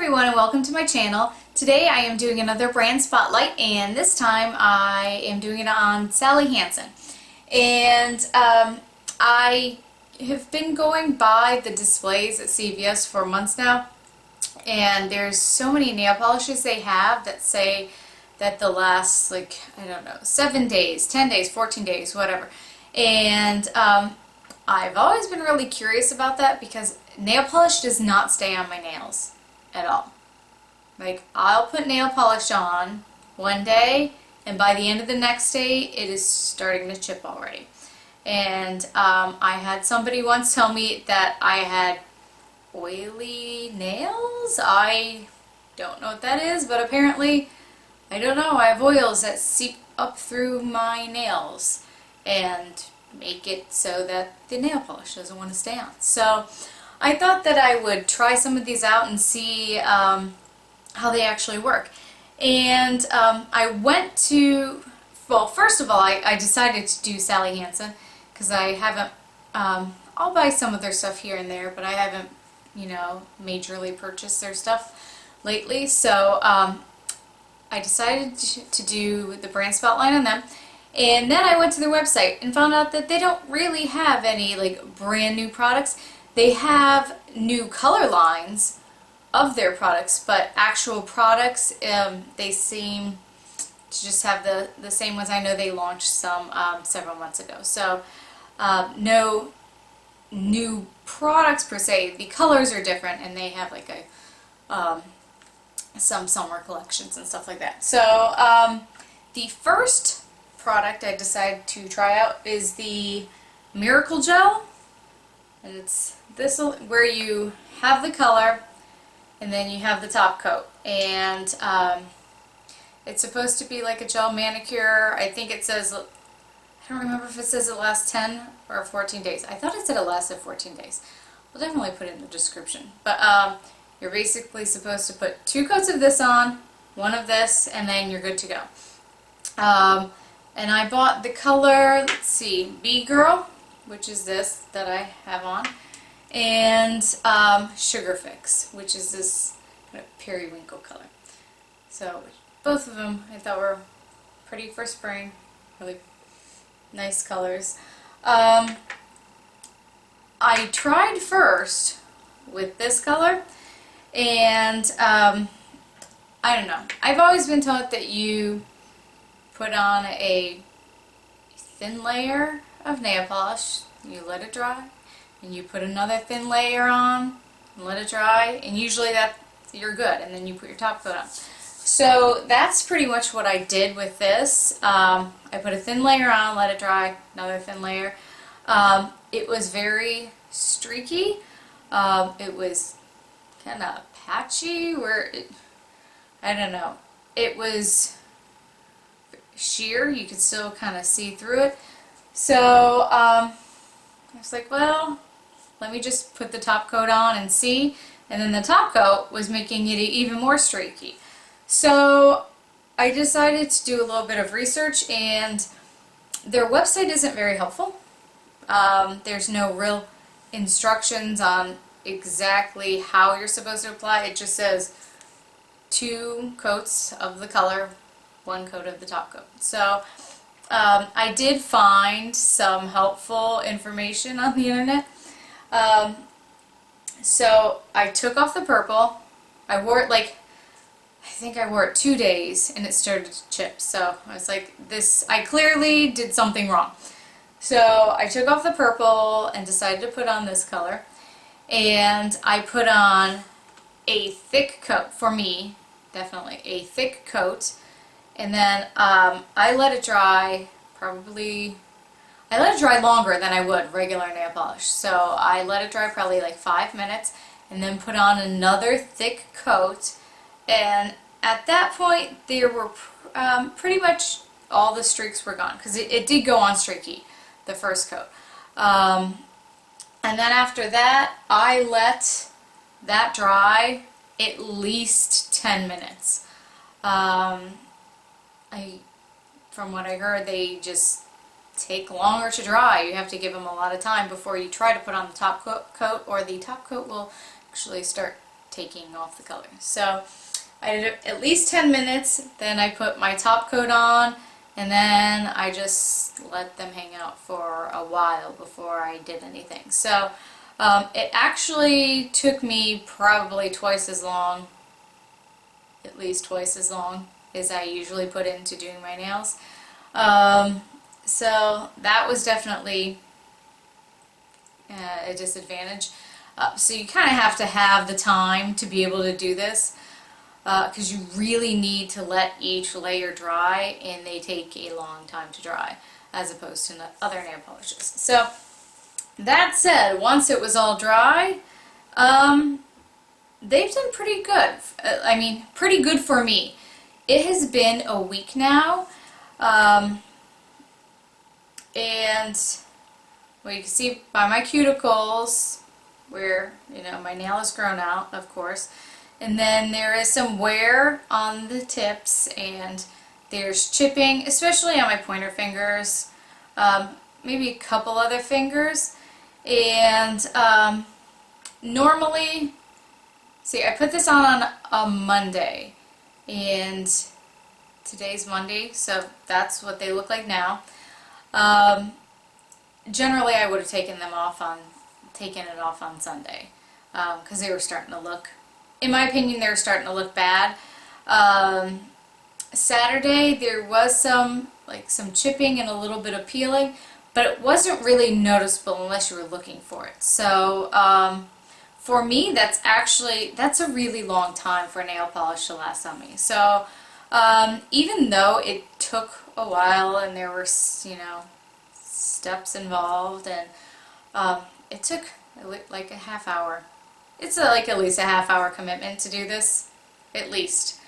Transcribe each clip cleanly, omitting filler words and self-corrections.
everyone and welcome to my channel. Today I am doing another brand spotlight, and this time I am doing it on Sally Hansen. And I have been going by the displays at CVS for months now, and there's so many nail polishes they have that say that they'll last, like, I don't know, 7 days, 10 days, 14 days, whatever. And I've always been really curious about that because nail polish does not stay on my nails at all. Like, I'll put nail polish on one day and by the end of the next day it is starting to chip already. And I had somebody once tell me that I had oily nails. I don't know what that is, but apparently, I don't know, I have oils that seep up through my nails and make it so that the nail polish doesn't want to stay on. So I thought that I would try some of these out and see how they actually work. And I went to, well, first of all, I decided to do Sally Hansen because I haven't, I'll buy some of their stuff here and there, but I haven't, you know, majorly purchased their stuff lately. So I decided to do the brand spotlight on them. And then I went to their website and found out that they don't really have any like brand new products. They have new color lines of their products, but actual products, they seem to just have the same ones. I know they launched some several months ago. So no new products per se. The colors are different, and they have like a some summer collections and stuff like that. So the first product I decided to try out is the Miracle Gel. And it's this where you have the color and then you have the top coat, and it's supposed to be like a gel manicure. I think it says, I don't remember if it says it lasts 10 or 14 days. I thought it said it lasted 14 days. We'll definitely put it in the description. But you're basically supposed to put 2 coats of this on, 1 of this, and then you're good to go. And I bought the color, let's see, B Girl, which is this that I have on, and Sugar Fix, which is this kind of periwinkle color. So both of them I thought were pretty for spring, really nice colors. I tried first with this color, and I don't know. I've always been taught that you put on a thin layer of nail polish, you let it dry, and you put another thin layer on and let it dry, and usually that you're good, and then you put your top coat on. So that's pretty much what I did with this. I put a thin layer on, let it dry, another thin layer. It was very streaky. It was kind of patchy, I don't know. It was sheer. You could still kind of see through it. So I was like, well, let me just put the top coat on and see. And then the top coat was making it even more streaky. So I decided to do a little bit of research, and their website isn't very helpful. There's no real instructions on exactly how you're supposed to apply. It just says 2 coats of the color, 1 coat of the top coat. So I did find some helpful information on the internet. So I took off the purple. I wore it like, I think I wore it 2 days and it started to chip. So I was like, I clearly did something wrong. So I took off the purple and decided to put on this color. And I put on a thick coat, for me, definitely a thick coat. And then I let it dry I let it dry longer than I would regular nail polish. So I let it dry probably like 5 minutes and then put on another thick coat. And at that point, there were pretty much all the streaks were gone, because it did go on streaky, the first coat. And then after that, I let that dry at least 10 minutes. From what I heard, they just take longer to dry. You have to give them a lot of time before you try to put on the top coat, or the top coat will actually start taking off the color. So I did it at least 10 minutes, then I put my top coat on, and then I just let them hang out for a while before I did anything. So it actually took me probably twice as long, at least twice as long as I usually put into doing my nails. So that was definitely a disadvantage. So you kind of have to have the time to be able to do this, because you really need to let each layer dry, and they take a long time to dry as opposed to other nail polishes. So that said, once it was all dry, they've done pretty good. I mean, pretty good for me. It has been a week now, and well, you can see by my cuticles where, you know, my nail is grown out, of course, and then there is some wear on the tips, and there's chipping, especially on my pointer fingers, maybe a couple other fingers, and normally, see, I put this on a Monday, and today's Monday, so that's what they look like now. Generally, I would have taken it off on Sunday, because they were starting to look, in my opinion, they were starting to look bad. Saturday there was some chipping and a little bit of peeling, but it wasn't really noticeable unless you were looking for it. So for me, that's a really long time for nail polish to last on me. So even though it took a while and there were, you know, steps involved, and it took like a half hour. It's like at least a half-hour commitment to do this, at least.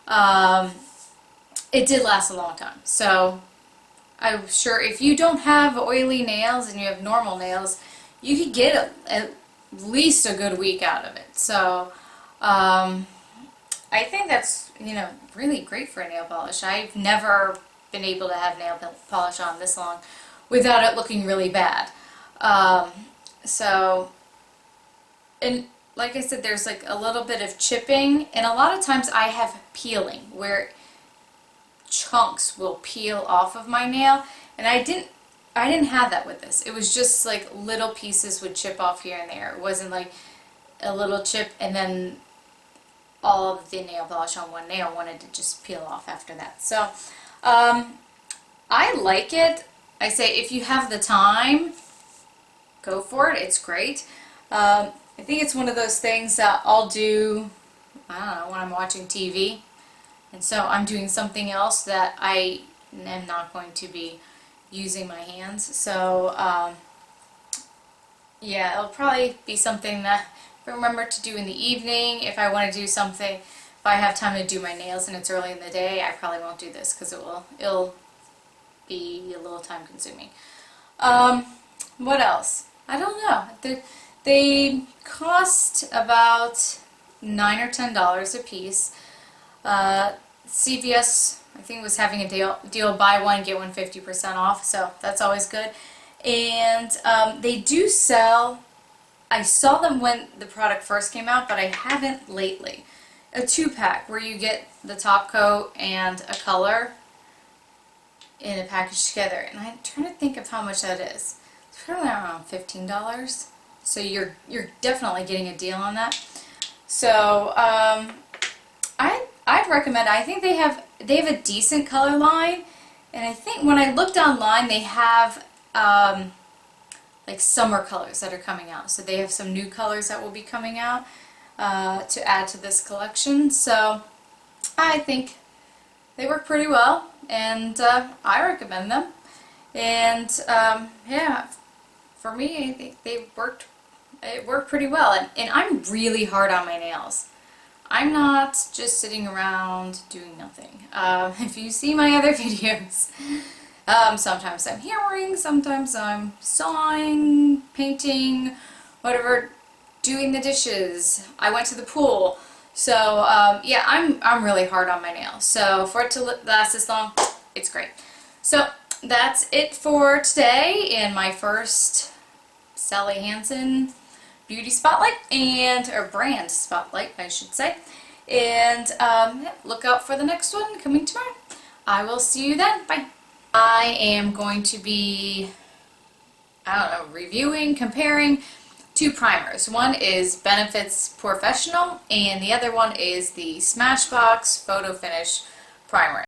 It did last a long time. So I'm sure if you don't have oily nails and you have normal nails, you could get at least a good week out of it. So I think that's, you know, really great for a nail polish. I've never been able to have nail polish on this long without it looking really bad. And like I said, there's like a little bit of chipping, and a lot of times I have peeling where chunks will peel off of my nail, and I didn't have that with this. It was just like little pieces would chip off here and there. It wasn't like a little chip and then all of the nail polish on one nail wanted to just peel off after that. So I like it. I say if you have the time, go for it. It's great. I think it's one of those things that I'll do, I don't know, when I'm watching TV, and so I'm doing something else that I am not going to be using my hands. So yeah, it'll probably be something that I remember to do in the evening. If I want to do something, if I have time to do my nails and it's early in the day, I probably won't do this because it'll be a little time consuming. What else? I don't know. They cost about $9 or $10 a piece. CVS, I think, was having a deal buy one get one 50% off, so that's always good. And they do sell, I saw them when the product first came out, but I haven't lately, a 2-pack where you get the top coat and a color in a package together. And I'm trying to think of how much that is. It's probably around $15. So you're definitely getting a deal on that. So I'd recommend. I think they have a decent color line, and I think when I looked online, they have like summer colors that are coming out. So they have some new colors that will be coming out to add to this collection. So I think they work pretty well, and I recommend them. And yeah, for me, I think it worked pretty well, and I'm really hard on my nails. I'm not just sitting around doing nothing. If you see my other videos, sometimes I'm hammering, sometimes I'm sawing, painting, whatever, doing the dishes. I went to the pool. So yeah, I'm really hard on my nails. So for it to last this long, it's great. So that's it for today in my first Sally Hansen beauty spotlight or brand spotlight, I should say. And yeah, look out for the next one coming tomorrow. I will see you then. Bye. I am going to be, reviewing, comparing two primers. One is Benefit's Professional, and the other one is the Smashbox Photo Finish Primer.